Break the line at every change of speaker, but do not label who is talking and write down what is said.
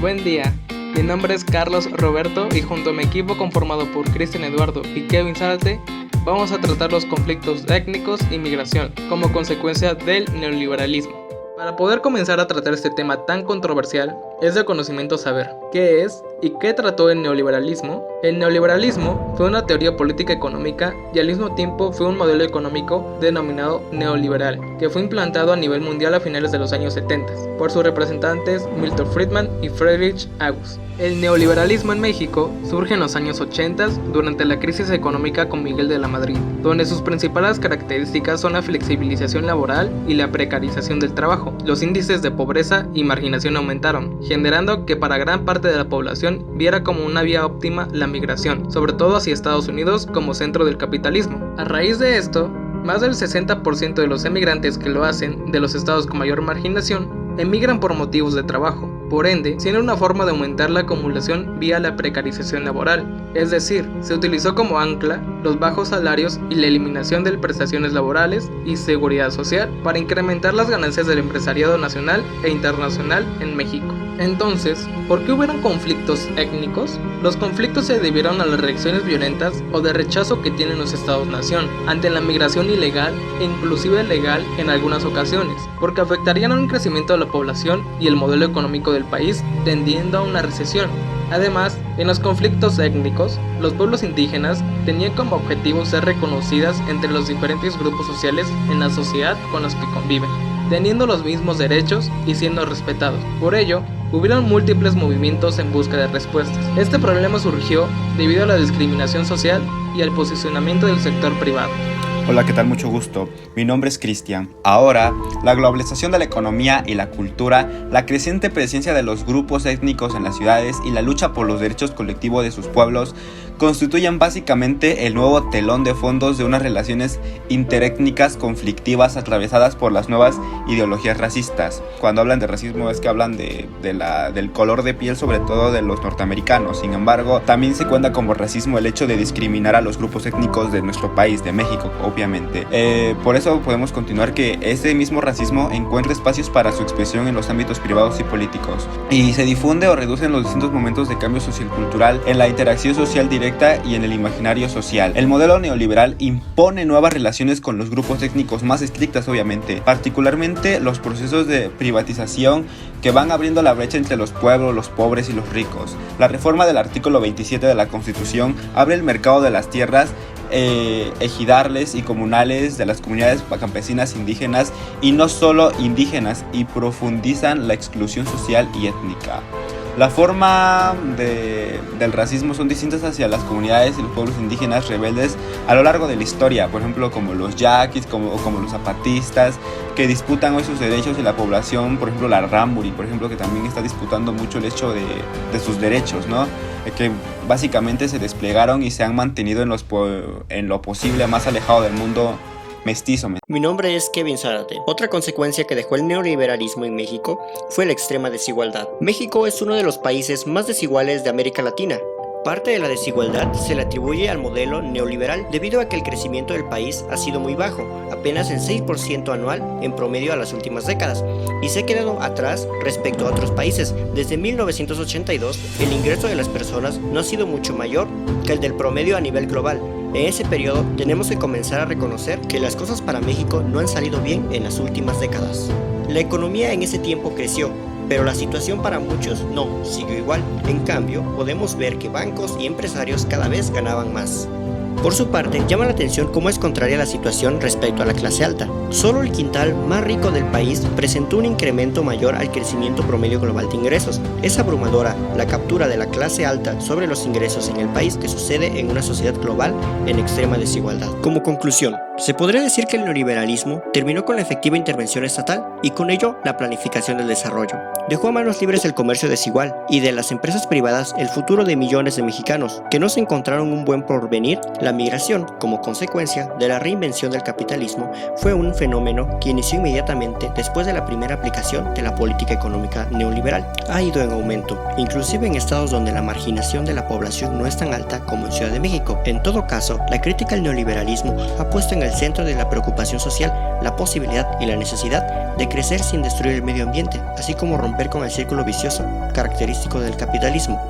Buen día, mi nombre es Carlos Roberto y junto a mi equipo conformado por Cristian Eduardo y Kevin Zárate, vamos a tratar los conflictos étnicos y migración como consecuencia del neoliberalismo. Para poder comenzar a tratar este tema tan controversial, es de conocimiento saber qué es y qué trató el neoliberalismo. El neoliberalismo fue una teoría política económica y al mismo tiempo fue un modelo económico denominado neoliberal, que fue implantado a nivel mundial a finales de los años 70 por sus representantes Milton Friedman y Friedrich August. El neoliberalismo en México surge en los años 80 durante la crisis económica con Miguel de la Madrid, donde sus principales características son la flexibilización laboral y la precarización del trabajo. Los índices de pobreza y marginación aumentaron, generando que para gran parte de la población viera como una vía óptima la migración, sobre todo hacia Estados Unidos como centro del capitalismo. A raíz de esto, más del 60% de los emigrantes que lo hacen de los estados con mayor marginación emigran por motivos de trabajo. Por ende, siendo una forma de aumentar la acumulación vía la precarización laboral, es decir, se utilizó como ancla los bajos salarios y la eliminación de prestaciones laborales y seguridad social para incrementar las ganancias del empresariado nacional e internacional en México. Entonces, ¿por qué hubieron conflictos étnicos? Los conflictos se debieron a las reacciones violentas o de rechazo que tienen los estados-nación ante la migración ilegal e inclusive legal en algunas ocasiones, porque afectarían a un crecimiento de la población y el modelo económico del país, tendiendo a una recesión. Además, en los conflictos étnicos, los pueblos indígenas tenían como objetivo ser reconocidas entre los diferentes grupos sociales en la sociedad con los que conviven, teniendo los mismos derechos y siendo respetados. Por ello, hubieron múltiples movimientos en busca de respuestas. Este problema surgió debido a la discriminación social y al posicionamiento del sector privado.
Hola, ¿qué tal? Mucho gusto. Mi nombre es Cristian. Ahora, la globalización de la economía y la cultura, la creciente presencia de los grupos étnicos en las ciudades y la lucha por los derechos colectivos de sus pueblos constituyen básicamente el nuevo telón de fondos de unas relaciones interétnicas conflictivas atravesadas por las nuevas ideologías racistas. Cuando hablan de racismo es que hablan del color de piel, sobre todo de los norteamericanos. Sin embargo, también se cuenta como racismo el hecho de discriminar a los grupos étnicos de nuestro país, de México, obviamente. Por eso podemos continuar que ese mismo racismo encuentra espacios para su expresión en los ámbitos privados y políticos, y se difunde o reduce en los distintos momentos de cambio sociocultural, en la interacción social directa y en el imaginario social. El modelo neoliberal impone nuevas relaciones con los grupos étnicos más estrictas, obviamente, particularmente los procesos de privatización que van abriendo la brecha entre los pueblos, los pobres y los ricos. La reforma del artículo 27 de la Constitución abre el mercado de las tierras ejidales y comunales de las comunidades campesinas indígenas, y no solo indígenas, y profundizan la exclusión social y étnica. La forma del racismo son distintas hacia las comunidades y los pueblos indígenas rebeldes a lo largo de la historia, por ejemplo como los yaquis, como los zapatistas, que disputan hoy sus derechos, y la población, por ejemplo la Ramburi, por ejemplo, que también está disputando mucho el hecho de sus derechos, ¿no? Que básicamente se desplegaron y se han mantenido en lo posible más alejado del mundo mestizo.
Mi nombre es Kevin Zárate. Otra consecuencia que dejó el neoliberalismo en México fue la extrema desigualdad. México es uno de los países más desiguales de América Latina. Parte de la desigualdad se le atribuye al modelo neoliberal debido a que el crecimiento del país ha sido muy bajo, apenas en 6% anual en promedio a las últimas décadas, y se ha quedado atrás respecto a otros países. Desde 1982, el ingreso de las personas no ha sido mucho mayor que el del promedio a nivel global. En ese periodo tenemos que comenzar a reconocer que las cosas para México no han salido bien en las últimas décadas. La economía en ese tiempo creció, pero la situación para muchos no siguió igual. En cambio, podemos ver que bancos y empresarios cada vez ganaban más. Por su parte, llama la atención cómo es contraria la situación respecto a la clase alta. Solo el quintal más rico del país presentó un incremento mayor al crecimiento promedio global de ingresos. Es abrumadora la captura de la clase alta sobre los ingresos en el país, que sucede en una sociedad global en extrema desigualdad. Como conclusión, se podría decir que el neoliberalismo terminó con la efectiva intervención estatal y con ello la planificación del desarrollo. Dejó a manos libres el comercio desigual y de las empresas privadas el futuro de millones de mexicanos que no se encontraron un buen porvenir. La migración, como consecuencia de la reinvención del capitalismo, fue un fenómeno que inició inmediatamente después de la primera aplicación de la política económica neoliberal. Ha ido en aumento, inclusive en estados donde la marginación de la población no es tan alta como en Ciudad de México. En todo caso, la crítica al neoliberalismo ha puesto en el centro de la preocupación social la posibilidad y la necesidad de crecer sin destruir el medio ambiente, así como romper con el círculo vicioso característico del capitalismo.